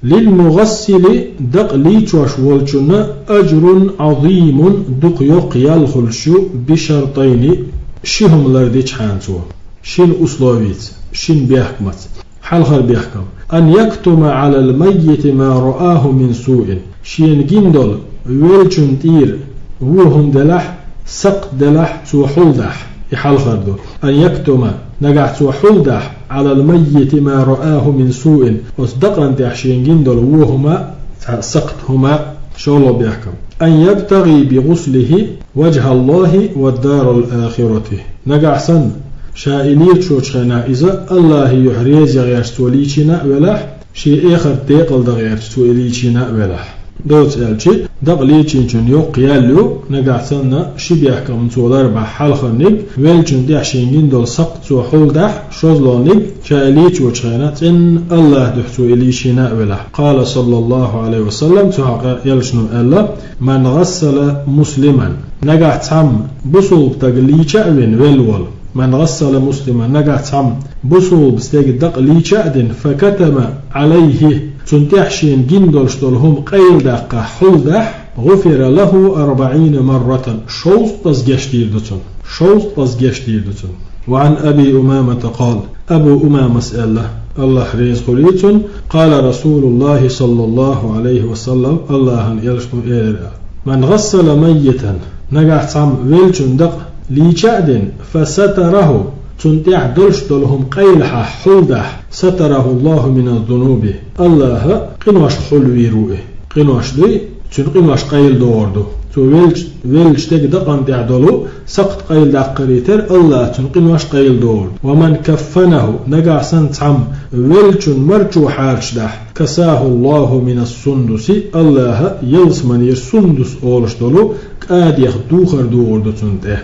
للمغسل دق ليتوش والجنة أجر عظيم دق يقيال خلشو بشرطين شهم لرديش حانتو شين أسلوبيت شين بيحكمت حلخر بيحكم أن يكتم على الميت ما رآه من سوء شين جندل ويلجن تير وهم دلح سق دلح توحل دح يحلخر دو أن يكتم نجح توحل دح على الميت ما رآه من سوء وصدقا تحشين جندل وهما سقطهما شولو بيحكم أن يبتغي بغسله وجه الله والدار الآخرة نجح سن شائلية شوشنا إذا الله يحريز غير سوليشنا ولا شيء آخر تقل غير سوليشنا ولا دوت ألشي دقليشين شن يوق يالو نقعتنا شي بيحكم تولار بحال خنق ويلشن دي عشينجين دول سقط وحول دح شوزلونق شائلية شوشنا إن الله دحتو إليشنا ولا قال صلى الله عليه وسلم تحقق يلشنو ألا من غسل مسلما نقعتهم بصوب تقليشا وين من غسل مسلما نقعتهم بصوب استيق دقليشا فكتم عليه تنتحشين جندلش دولهم قيل دقة حل دح غفر له 40 مرة شوز تزجشتير دتون وعن أبي أمامة قال أبو أمامة سأله الله ريز خليتون قال رسول الله صلى الله عليه وسلم الله يلشم من غسل ميتا نقعتهم ويلشن دق ليشادن فستره تنتع دلش دلهم قيلها حلدح ستره الله من الذنوب الله قنوش حلوي روئه قنوش دي تن قنوش قيل دوردو تو ويلش تك دقن تعدلو سقط قيل دقريتر الله تن قنوش قيل دورد ومن كفنه نقع سنتعم ويلشن مرجو حارشدح كساه الله من السندس الله يلس من يسندس أولش دلو قاد يخدوخر دوردو تنته